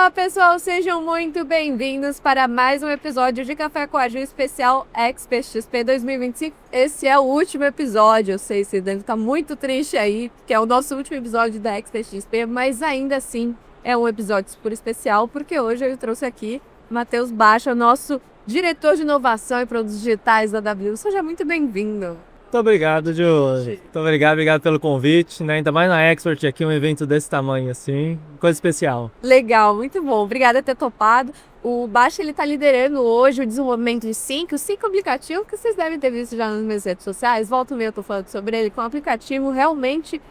Olá, pessoal, sejam muito bem-vindos para mais um episódio de Café com a Ju especial Expert XP 2025. Esse é o último episódio, eu sei, você deve estar muito triste aí, que é o nosso último episódio da Expert XP, mas ainda assim é um episódio super especial, porque hoje eu trouxe aqui Matheus Baixa, nosso diretor de inovação e produtos digitais da AWS. Seja muito bem-vindo. Muito obrigado, Ju. Muito obrigado pelo convite, né? Ainda mais na Expert aqui, um evento desse tamanho assim, coisa especial. Legal, muito bom. Obrigada por ter topado. O Baixa, ele está liderando hoje o desenvolvimento de Sync, o Sync aplicativo, que vocês devem ter visto já nas minhas redes sociais. Volta e meia eu tô falando sobre ele, que é um aplicativo realmente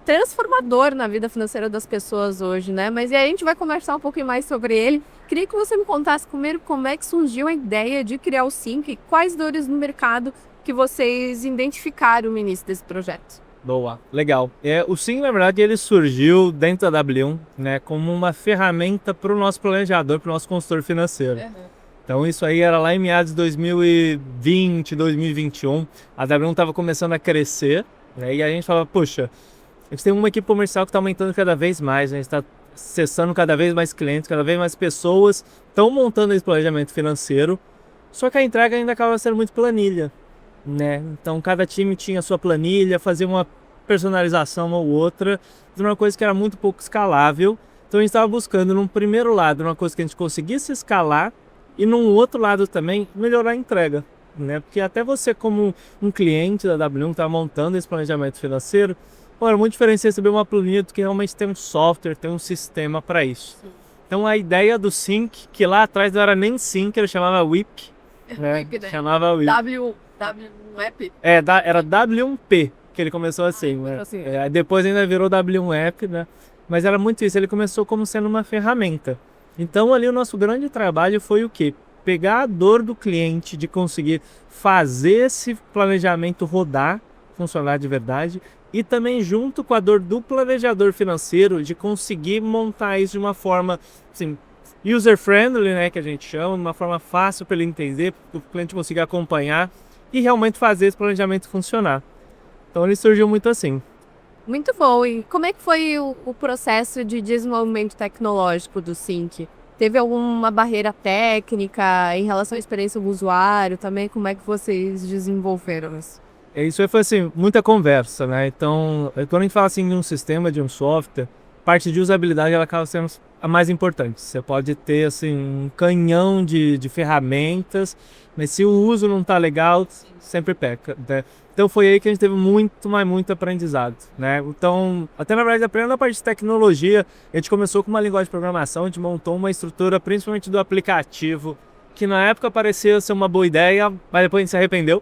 transformador na vida financeira das pessoas hoje, né? Mas e aí a gente vai conversar um pouquinho mais sobre ele. Queria que você me contasse primeiro como é que surgiu a ideia de criar o Sync, quais dores no mercado que vocês identificaram no início desse projeto. Boa, legal. O Sim, na verdade, ele surgiu dentro da W1, né, como uma ferramenta para o nosso planejador, para o nosso consultor financeiro. Então isso aí era lá em meados de 2020, 2021. A W1 estava começando a crescer, né, e a gente falava, puxa, a gente tem uma equipe comercial que está aumentando cada vez mais, né, a gente está acessando cada vez mais clientes, cada vez mais pessoas estão montando esse planejamento financeiro, só que a entrega ainda acaba sendo muito planilha. Né? Então cada time tinha a sua planilha, fazia uma personalização ou outra, de uma coisa que era muito pouco escalável. Então a gente estava buscando, num primeiro lado, uma coisa que a gente conseguisse escalar e num outro lado também melhorar a entrega, né? Porque até você como um cliente da W1 que está montando esse planejamento financeiro, era muito diferente você receber uma planilha do que realmente tem um software, tem um sistema para isso. Então a ideia do Sync, que lá atrás não era nem Sync, ele chamava WIP, né? Chamava WIP. W1App? Era W1P que ele começou assim, né? Depois ainda virou W1 App, né? Mas era muito isso, ele começou como sendo uma ferramenta. Então ali o nosso grande trabalho foi o quê? Pegar a dor do cliente de conseguir fazer esse planejamento rodar, funcionar de verdade, e também junto com a dor do planejador financeiro de conseguir montar isso de uma forma, assim, user-friendly, né, que a gente chama, de uma forma fácil para ele entender, para o cliente conseguir acompanhar e realmente fazer esse planejamento funcionar. Então ele surgiu muito assim. Muito bom. E como é que foi o processo de desenvolvimento tecnológico do Sync? Teve alguma barreira técnica em relação à experiência do usuário também? Como é que vocês desenvolveram isso? Isso aí foi assim, muita conversa, né? Então, quando a gente fala assim de um sistema, de um software, parte de usabilidade ela acaba sendo a mais importante. Você pode ter assim um canhão de ferramentas, mas se o uso não está legal, sempre peca, né? Então foi aí que a gente teve muito aprendizado, né? Então, até na verdade, aprendendo a parte de tecnologia, a gente começou com uma linguagem de programação, a gente montou uma estrutura, principalmente do aplicativo, que na época parecia ser uma boa ideia, mas depois a gente se arrependeu.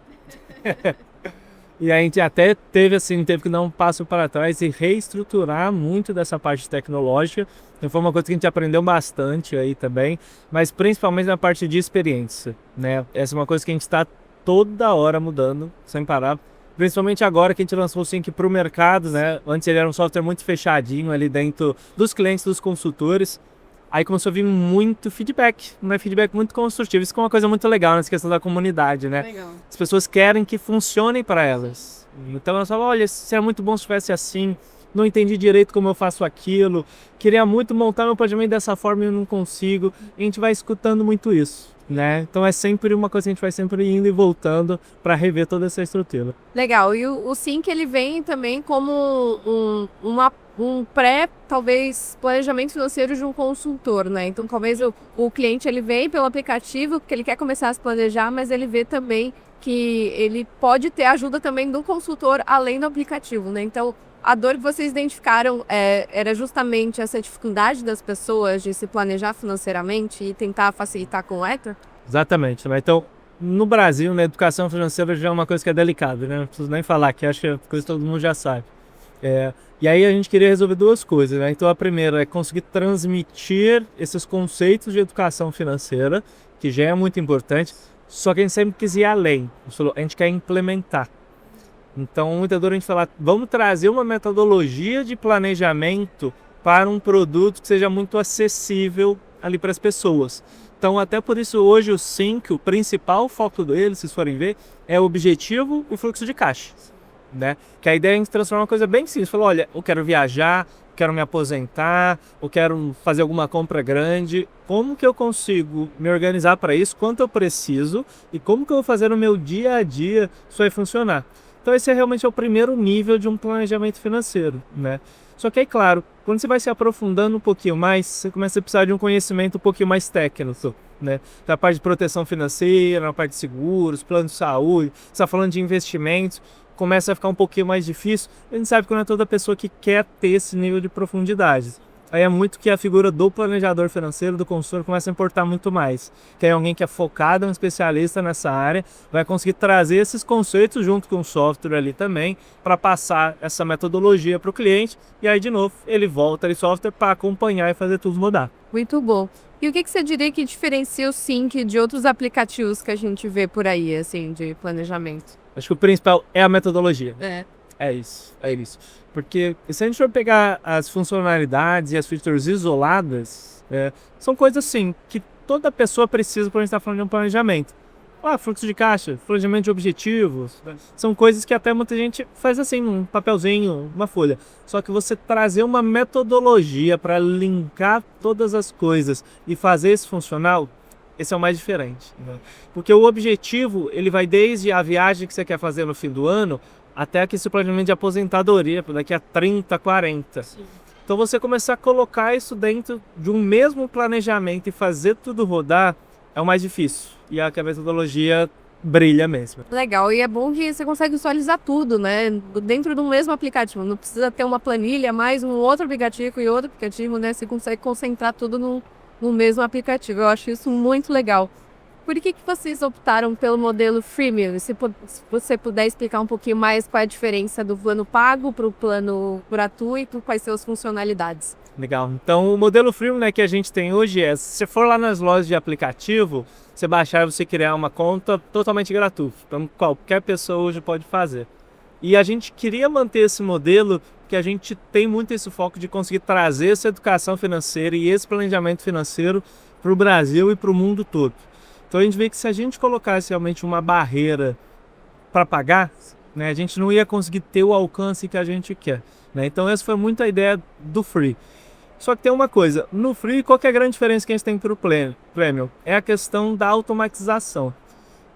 E a gente até teve que dar um passo para trás e reestruturar muito dessa parte tecnológica. Então foi uma coisa que a gente aprendeu bastante aí também, mas principalmente na parte de experiência, né? Essa é uma coisa que a gente está toda hora mudando, sem parar. Principalmente agora que a gente lançou o Sync para o mercado, né? Antes ele era um software muito fechadinho ali dentro dos clientes, dos consultores. Aí começou a vir muito feedback, né? Feedback muito construtivo. Isso é uma coisa muito legal nessa questão da comunidade, né? Legal. As pessoas querem que funcione para elas. Então elas falam, olha, seria muito bom se tivesse assim, não entendi direito como eu faço aquilo, queria muito montar meu planejamento dessa forma e eu não consigo. E a gente vai escutando muito isso, né? Então é sempre uma coisa que a gente vai sempre indo e voltando para rever toda essa estrutura. Legal. E o Sync, ele vem também como um talvez, planejamento financeiro de um consultor, né? Então, talvez o cliente, ele vem pelo aplicativo, porque ele quer começar a se planejar, mas ele vê também que ele pode ter ajuda também do consultor, além do aplicativo, né? Então, a dor que vocês identificaram era justamente essa dificuldade das pessoas de se planejar financeiramente e tentar facilitar com o Ether? Exatamente, né? Então, no Brasil, na educação financeira já é uma coisa que é delicada, né? Não preciso nem falar, que acho que é coisa que todo mundo já sabe. E aí a gente queria resolver duas coisas, né? Então a primeira é conseguir transmitir esses conceitos de educação financeira, que já é muito importante, só que a gente sempre quis ir além. A gente quer implementar. Então muita dor a gente fala, vamos trazer uma metodologia de planejamento para um produto que seja muito acessível ali para as pessoas. Então até por isso hoje o Sync, o principal foco dele, se vocês forem ver, é o objetivo e o fluxo de caixa. né? Que a ideia é a gente transformar uma coisa bem simples. Falou, olha, eu quero viajar, quero me aposentar, eu quero fazer alguma compra grande. Como que eu consigo me organizar para isso? Quanto eu preciso? E como que eu vou fazer no meu dia a dia isso vai funcionar? Então esse é realmente o primeiro nível de um planejamento financeiro, né? Só que aí, claro, quando você vai se aprofundando um pouquinho mais, você começa a precisar de um conhecimento um pouquinho mais técnico, né? Da parte de proteção financeira, na parte de seguros, plano de saúde, você está falando de investimentos, começa a ficar um pouquinho mais difícil. A gente sabe que não é toda pessoa que quer ter esse nível de profundidade. Aí é muito que a figura do planejador financeiro, do consultor, começa a importar muito mais. Tem alguém que é focado, um especialista nessa área, vai conseguir trazer esses conceitos junto com o software ali também, para passar essa metodologia para o cliente, e aí de novo ele volta ali software para acompanhar e fazer tudo mudar. Muito bom. E o que você diria que diferencia o Sync de outros aplicativos que a gente vê por aí, assim, de planejamento? Acho que o principal é a metodologia. É. É isso, é isso. Porque se a gente for pegar as funcionalidades e as features isoladas, são coisas assim que toda pessoa precisa quando a gente está falando de um planejamento. Fluxo de caixa, planejamento de objetivos, são coisas que até muita gente faz assim, um papelzinho, uma folha. Só que você trazer uma metodologia para linkar todas as coisas e fazer isso funcional, esse é o mais diferente, né? Porque o objetivo, ele vai desde a viagem que você quer fazer no fim do ano, até aqui esse planejamento de aposentadoria, daqui a 30, 40. Sim. Então você começar a colocar isso dentro de um mesmo planejamento e fazer tudo rodar, é o mais difícil. E a metodologia brilha mesmo. Legal, e é bom que você consegue visualizar tudo, né? Dentro do mesmo aplicativo. Não precisa ter uma planilha, mais um outro aplicativo e outro aplicativo, né? Você consegue concentrar tudo no mesmo aplicativo. Eu acho isso muito legal. Por que vocês optaram pelo modelo freemium? Se você puder explicar um pouquinho mais qual é a diferença do plano pago para o plano gratuito, quais são as funcionalidades? Legal. Então o modelo freemium, né, que a gente tem hoje se você for lá nas lojas de aplicativo, você baixar e você criar uma conta totalmente gratuita. Então qualquer pessoa hoje pode fazer. E a gente queria manter esse modelo porque a gente tem muito esse foco de conseguir trazer essa educação financeira e esse planejamento financeiro para o Brasil e para o mundo todo. Então a gente vê que se a gente colocasse realmente uma barreira para pagar, né, a gente não ia conseguir ter o alcance que a gente quer, né? Então essa foi muito a ideia do Free. Só que tem uma coisa, no Free, qual que é a grande diferença que a gente tem para o Premium? É a questão da automatização.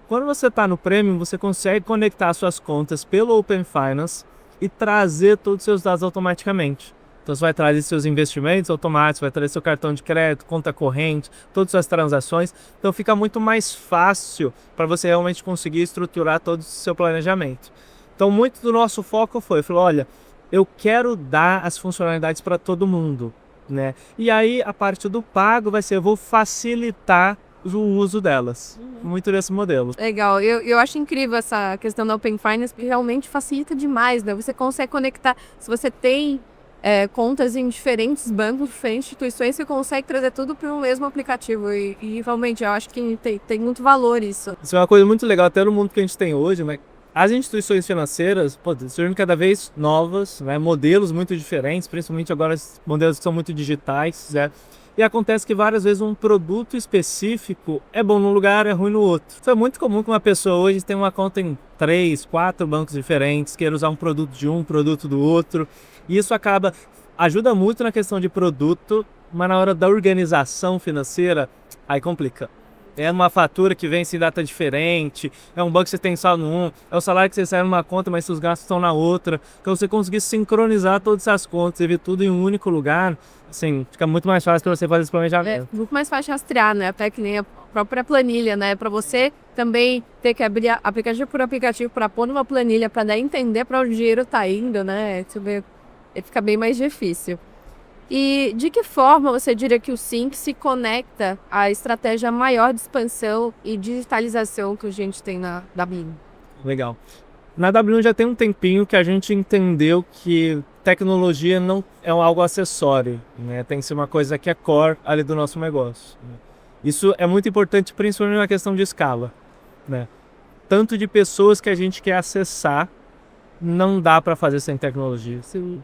Quando você está no Premium, você consegue conectar suas contas pelo Open Finance e trazer todos os seus dados automaticamente. Então você vai trazer seus investimentos automáticos, vai trazer seu cartão de crédito, conta corrente, todas as suas transações. Então fica muito mais fácil para você realmente conseguir estruturar todo o seu planejamento. Então muito do nosso foco falou, olha, eu quero dar as funcionalidades para todo mundo, né? E aí a parte do pago vai ser, eu vou facilitar o uso delas. Muito desse modelo. Legal, eu acho incrível essa questão da Open Finance, porque realmente facilita demais, né? Você consegue conectar, se você tem contas em diferentes bancos, diferentes instituições, você consegue trazer tudo para o mesmo aplicativo e realmente eu acho que tem muito valor isso. Isso é uma coisa muito legal, até no mundo que a gente tem hoje, né? As instituições financeiras, surgindo cada vez novas, né? Modelos muito diferentes, principalmente agora modelos que são muito digitais, né? E acontece que várias vezes um produto específico é bom num lugar, é ruim no outro. Então é muito comum que uma pessoa hoje tenha uma conta em 3, 4 bancos diferentes, queira usar um produto de um, produto do outro. E isso ajuda muito na questão de produto, mas na hora da organização financeira, aí complica. É uma fatura que vence em data diferente, é um banco que você tem saldo num, é o salário que você sai numa conta, mas seus gastos estão na outra. Então você conseguir sincronizar todas essas contas e ver tudo em um único lugar, assim, fica muito mais fácil para você fazer esse planejamento. É muito mais fácil rastrear, né? Até que nem a própria planilha, né? Para você também ter que abrir aplicativo por aplicativo para pôr numa planilha, para daí entender para onde o dinheiro está indo, né? Você vê, fica bem mais difícil. E de que forma você diria que o Sync se conecta à estratégia maior de expansão e digitalização que a gente tem na W1? Legal. Na W1 já tem um tempinho que a gente entendeu que tecnologia não é algo acessório, né? Tem que ser uma coisa que é core ali do nosso negócio, né? Isso é muito importante, principalmente na questão de escala, né? Tanto de pessoas que a gente quer acessar, não dá para fazer sem tecnologia.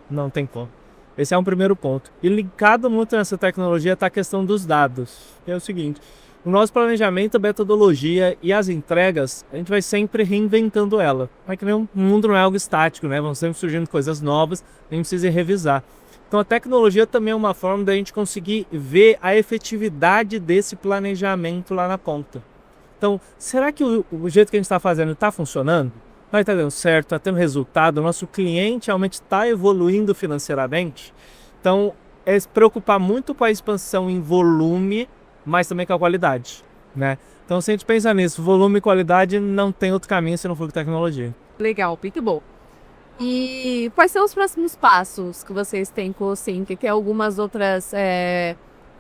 Não tem como. Esse é um primeiro ponto. E linkado muito nessa tecnologia está a questão dos dados. É o seguinte, o nosso planejamento, a metodologia e as entregas, a gente vai sempre reinventando ela. Mas que nem o mundo não é algo estático, né? Vão sempre surgindo coisas novas, a gente precisa revisar. Então a tecnologia também é uma forma da gente conseguir ver a efetividade desse planejamento lá na ponta. Então, será que o jeito que a gente está fazendo está funcionando? Vai estar dando certo, está tendo resultado, o nosso cliente realmente está evoluindo financeiramente? Então, é se preocupar muito com a expansão em volume, mas também com a qualidade, né? Então, se a gente pensa nisso, volume e qualidade, não tem outro caminho se não for com tecnologia. Legal, muito bom. E quais são os próximos passos que vocês têm com o Sync? Tem algumas outras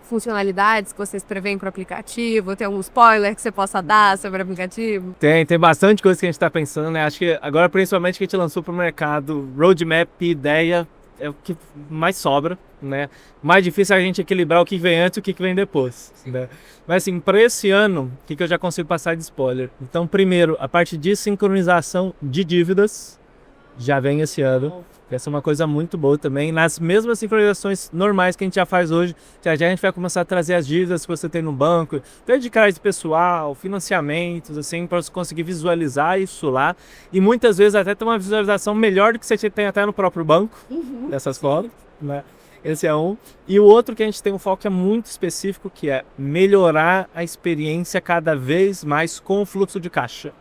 funcionalidades que vocês preveem para o aplicativo? Tem algum spoiler que você possa dar sobre o aplicativo? Tem bastante coisa que a gente está pensando, né? Acho que agora, principalmente, que a gente lançou para o mercado, roadmap e ideia é o que mais sobra, né? Mais difícil é a gente equilibrar o que vem antes e o que vem depois, né? Mas assim, para esse ano, o que eu já consigo passar de spoiler? Então, primeiro, a parte de sincronização de dívidas já vem esse ano. Essa é uma coisa muito boa também. Nas mesmas sincronizações normais que a gente já faz hoje, já a gente vai começar a trazer as dívidas que você tem no banco, de crédito pessoal, financiamentos, assim, para você conseguir visualizar isso lá. E muitas vezes até ter uma visualização melhor do que você tem até no próprio banco, dessas fotos, né? Esse é um. E o outro que a gente tem um foco é muito específico, que é melhorar a experiência cada vez mais com o fluxo de caixa,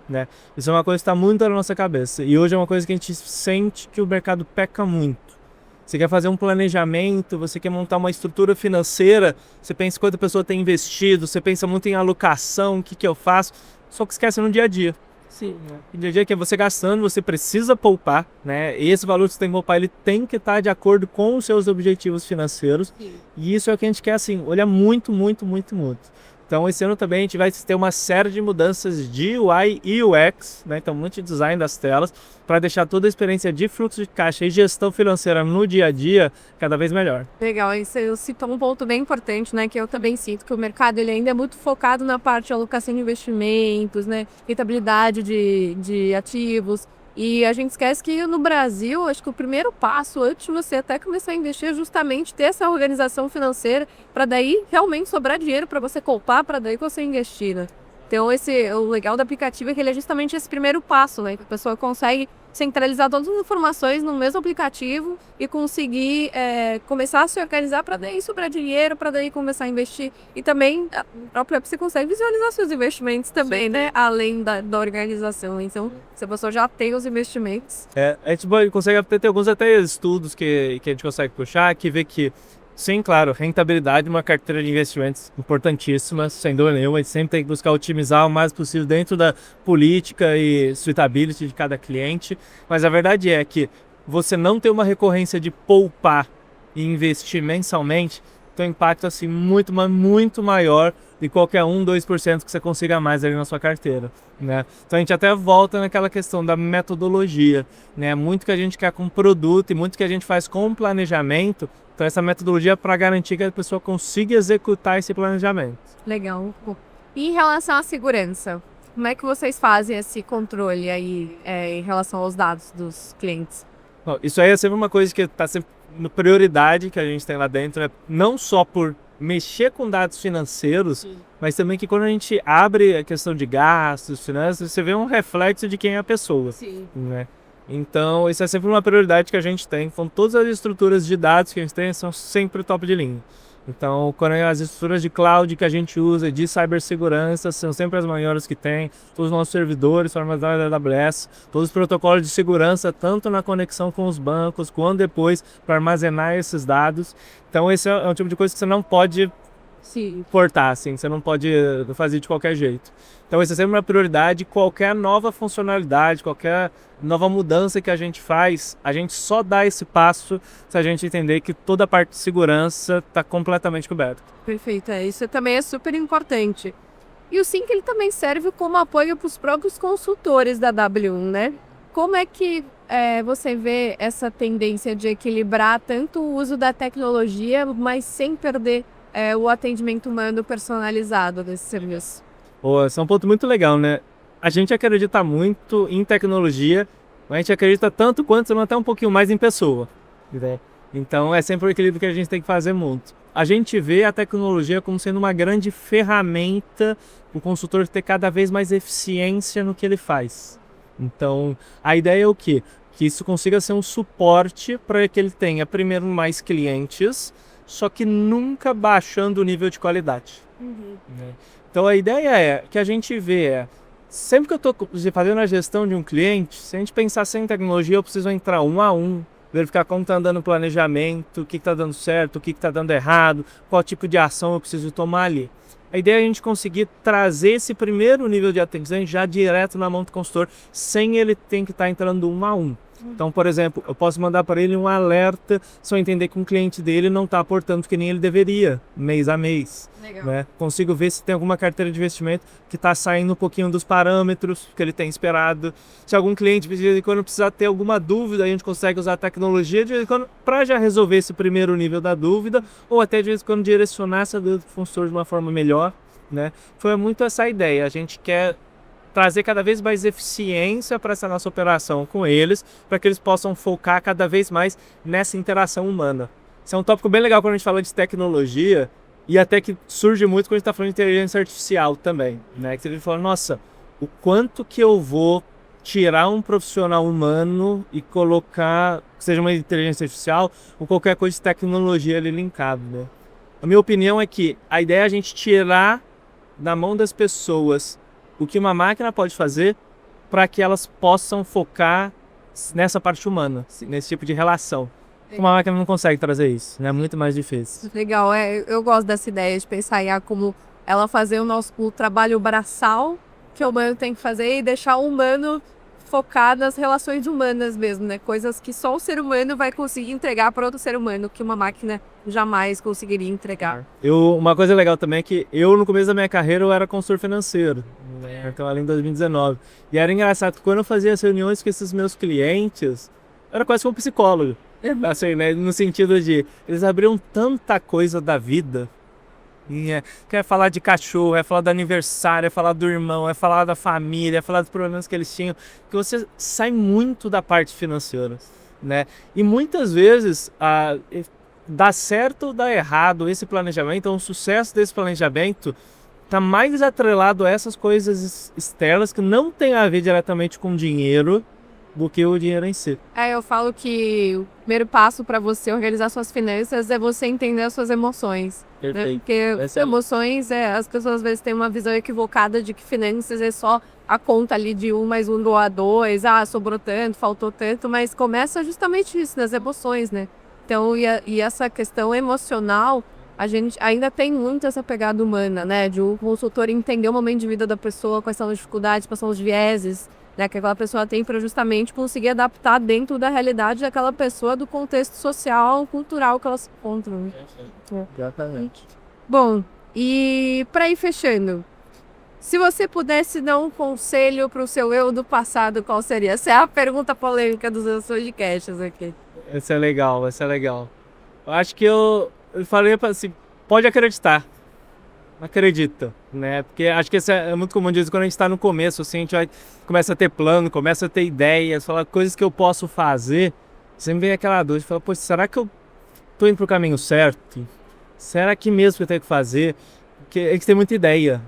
né? Isso é uma coisa que está muito na nossa cabeça. E hoje é uma coisa que a gente sente que o mercado peca muito. Você quer fazer um planejamento, você quer montar uma estrutura financeira, você pensa quanto a pessoa tem investido, você pensa muito em alocação, o que eu faço, só que esquece no dia a dia. Sim. No dia a dia que é você gastando, você precisa poupar, né? E esse valor que você tem que poupar, ele tem que estar de acordo com os seus objetivos financeiros. Sim. E isso é o que a gente quer, assim, olhar muito, muito, muito, muito. Então, esse ano também a gente vai ter uma série de mudanças de UI e UX, né? Então, muito design das telas, para deixar toda a experiência de fluxo de caixa e gestão financeira no dia a dia cada vez melhor. Legal, e você citou um ponto bem importante, né? Que eu também sinto que o mercado ele ainda é muito focado na parte de alocação de investimentos, né? Rentabilidade de ativos. E a gente esquece que no Brasil, acho que o primeiro passo antes de você até começar a investir é justamente ter essa organização financeira para daí realmente sobrar dinheiro para você poupar, para daí você investir, né? Então o legal do aplicativo é que ele é justamente esse primeiro passo, né? Que a pessoa consegue centralizar todas as informações no mesmo aplicativo e conseguir começar a se organizar para daí sobrar dinheiro, para daí começar a investir. E também a própria app você consegue visualizar seus investimentos também, né? Além da organização. Então, se a pessoa já tem os investimentos. A gente consegue ter alguns até estudos que a gente consegue puxar, que vê que, sim, claro, rentabilidade é uma carteira de investimentos importantíssima, sem dúvida nenhuma. A gente sempre tem que buscar otimizar o mais possível dentro da política e suitability de cada cliente. Mas a verdade é que você não ter uma recorrência de poupar e investir mensalmente tem um impacto assim, muito maior de qualquer 2% que você consiga mais ali na sua carteira, né? Então a gente até volta naquela questão da metodologia, né? Muito que a gente quer com produto e muito que a gente faz com planejamento. Então essa metodologia é para garantir que a pessoa consiga executar esse planejamento. Legal. E em relação à segurança, como é que vocês fazem esse controle aí em relação aos dados dos clientes? Bom, isso aí é sempre uma coisa que está sempre na prioridade que a gente tem lá dentro, né? Não só por mexer com dados financeiros, sim, mas também que quando a gente abre a questão de gastos, finanças, você vê um reflexo de quem é a pessoa, sim, né? Então, isso é sempre uma prioridade que a gente tem. Então, todas as estruturas de dados que a gente tem são sempre top de linha. Então, quando as estruturas de cloud que a gente usa, de cibersegurança, são sempre as maiores que tem. Todos os nossos servidores são armazenados na AWS. Todos os protocolos de segurança, tanto na conexão com os bancos, quanto depois para armazenar esses dados. Então, esse é um tipo de coisa que você não pode cortar, assim, você não pode fazer de qualquer jeito. Então, isso é sempre uma prioridade. Qualquer nova funcionalidade, qualquer nova mudança que a gente faz, a gente só dá esse passo se a gente entender que toda a parte de segurança está completamente coberta. Perfeito, isso também é super importante. E o Sync ele também serve como apoio para os próprios consultores da W1, né? Como é que você vê essa tendência de equilibrar tanto o uso da tecnologia, mas sem perder o atendimento humano personalizado desse serviço? Esse é um ponto muito legal, né? A gente acredita muito em tecnologia, mas a gente acredita tanto quanto, até um pouquinho mais em pessoa, né? Então é sempre o equilíbrio que a gente tem que fazer muito. A gente vê a tecnologia como sendo uma grande ferramenta para o consultor ter cada vez mais eficiência no que ele faz. Então a ideia é o quê? Que isso consiga ser um suporte para que ele tenha primeiro mais clientes, só que nunca baixando o nível de qualidade. Né? Então a ideia é que a gente vê sempre que eu estou fazendo a gestão de um cliente, se a gente pensar sem tecnologia, eu preciso entrar um a um, verificar como está andando o planejamento, o que está dando certo, o que está dando errado, qual tipo de ação eu preciso tomar ali. A ideia é a gente conseguir trazer esse primeiro nível de atenção já direto na mão do consultor, sem ele ter que estar entrando um a um. Então, por exemplo, eu posso mandar para ele um alerta se eu entender que um cliente dele não está aportando que nem ele deveria, mês a mês. Né? Consigo ver se tem alguma carteira de investimento que está saindo um pouquinho dos parâmetros que ele tem esperado. Se algum cliente de vez em quando precisar ter alguma dúvida, a gente consegue usar a tecnologia de vez em quando para já resolver esse primeiro nível da dúvida, ou até de vez em quando direcionar essa dúvida para o consultor de uma forma melhor. Né? Foi muito essa ideia. A gente quer trazer cada vez mais eficiência para essa nossa operação com eles, para que eles possam focar cada vez mais nessa interação humana. Isso é um tópico bem legal quando a gente fala de tecnologia, e até que surge muito quando a gente está falando de inteligência artificial também. Né? Que ele fala, nossa, o quanto que eu vou tirar um profissional humano e colocar, seja uma inteligência artificial ou qualquer coisa de tecnologia ali linkado. Né? A minha opinião é que a ideia é a gente tirar da mão das pessoas o que uma máquina pode fazer para que elas possam focar nessa parte humana, nesse tipo de relação. Uma máquina não consegue trazer isso, né? É muito mais difícil. Legal, eu gosto dessa ideia de pensar em como ela fazer o trabalho braçal que o humano tem que fazer e deixar o humano focar nas relações humanas mesmo, né? Coisas que só o ser humano vai conseguir entregar para outro ser humano, que uma máquina jamais conseguiria entregar. Uma coisa legal também é que eu, no começo da minha carreira, eu era consultor financeiro. Então, ali em 2019. E era engraçado que quando eu fazia as reuniões com esses meus clientes, eu era quase como um psicólogo. Assim, né? No sentido de, eles abriam tanta coisa da vida. Quer falar de cachorro, é falar do aniversário, é falar do irmão, é falar da família, é falar dos problemas que eles tinham, que você sai muito da parte financeira, né? E muitas vezes dá certo ou dá errado esse planejamento, então o sucesso desse planejamento está mais atrelado a essas coisas externas que não tem a ver diretamente com dinheiro do que o dinheiro em si. Eu falo que o primeiro passo para você organizar suas finanças é você entender as suas emoções. Perfeito. Né? Porque emoções, as pessoas às vezes têm uma visão equivocada de que finanças é só a conta ali de 1 mais 1 igual a 2, sobrou tanto, faltou tanto, mas começa justamente isso, nas emoções, né? Então, e essa questão emocional, a gente ainda tem muito essa pegada humana, né? De o consultor entender o momento de vida da pessoa, quais são as dificuldades, quais são os vieses, né, que aquela pessoa tem para justamente conseguir adaptar dentro da realidade daquela pessoa, do contexto social, cultural que ela se encontra. Né? Exatamente. Bom, e para ir fechando, se você pudesse dar um conselho para o seu eu do passado, qual seria? Essa é a pergunta polêmica dos meus podcasts aqui. Essa é legal, essa é legal. Eu acho que eu falei assim, pode acreditar. Acredita, né? Porque acho que isso é muito comum de dizer, quando a gente está no começo, assim, a gente começa a ter plano, começa a ter ideias, falar coisas que eu posso fazer, sempre vem aquela dúvida, fala, poxa, será que eu tô indo pro caminho certo? Será que mesmo que eu tenho que fazer? Porque a gente tem muita ideia,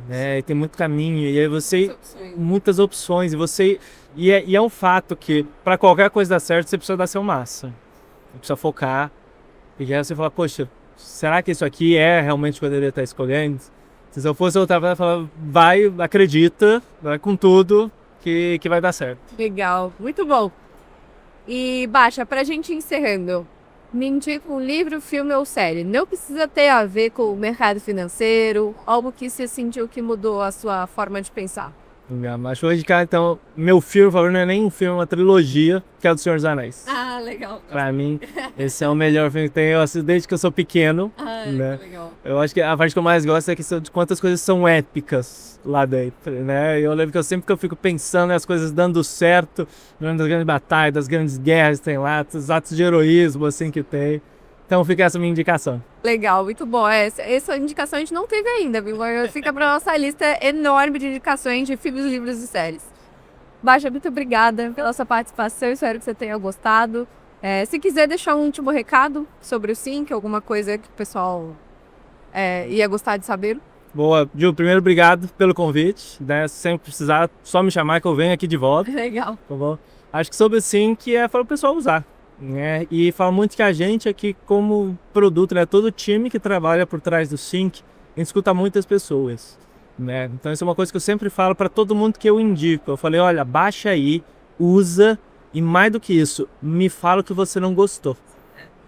né? E tem muito caminho, e aí muitas opções, e é um fato que para qualquer coisa dar certo, você precisa dar seu máximo, você precisa focar, e aí você fala, poxa, será que isso aqui é realmente o que eu deveria estar escolhendo? Se eu fosse outra vez, eu falava, vai, acredita, vai com tudo, que vai dar certo. Legal, muito bom. E, Baixa, pra gente ir encerrando, me indica um livro, filme ou série. Não precisa ter a ver com o mercado financeiro, algo que você sentiu que mudou a sua forma de pensar. Mas vou indicar, então, meu filme favorito não é nem um filme, é uma trilogia, que é o do Senhor dos Anéis. Legal. Pra mim, esse é o melhor filme que tem. Eu assisto desde que eu sou pequeno. Né? Legal. Eu acho que a parte que eu mais gosto é a questão de quantas coisas são épicas lá dentro, né? Eu lembro que sempre que eu fico pensando nas coisas dando certo, das grandes batalhas, das grandes guerras que tem lá, dos atos de heroísmo, assim, que tem. Então fica essa minha indicação. Legal, muito bom. Essa indicação a gente não teve ainda, viu? Fica pra nossa lista enorme de indicações de filmes, livros e séries. Baixa, muito obrigada pela sua participação. Espero que você tenha gostado. Se quiser deixar um último recado sobre o Sync, alguma coisa que o pessoal ia gostar de saber. Boa, Ju, primeiro obrigado pelo convite, né? Se sempre precisar, só me chamar que eu venho aqui de volta. Legal. Tá bom? Acho que sobre o Sync para o pessoal usar, né? E fala muito que a gente aqui como produto, né? Todo time que trabalha por trás do Sync, a gente escuta muitas pessoas, né? Então isso é uma coisa que eu sempre falo para todo mundo que eu indico. Eu falei, olha, baixa aí, usa e mais do que isso, me fala o que você não gostou.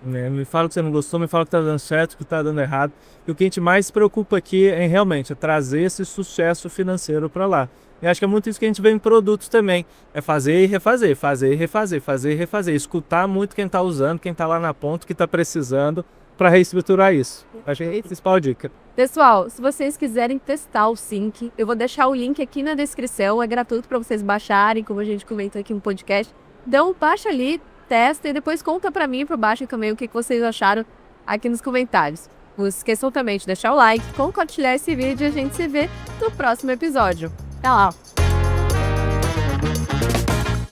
Me fala que você não gostou, me fala que tá dando certo, que tá dando errado. E o que a gente mais se preocupa aqui é realmente trazer esse sucesso financeiro para lá. E acho que é muito isso que a gente vê em produtos também. É fazer e refazer, fazer e refazer, fazer e refazer. Escutar muito quem tá usando, quem tá lá na ponta, que tá precisando para reestruturar isso. Acho que é a principal dica. Pessoal, se vocês quiserem testar o Sync, eu vou deixar o link aqui na descrição. É gratuito para vocês baixarem, como a gente comentou aqui no podcast. Então baixa ali, testa e depois conta para mim por baixo também o que vocês acharam aqui nos comentários. Não se esqueçam também de deixar o like, compartilhar esse vídeo e a gente se vê no próximo episódio. Até lá!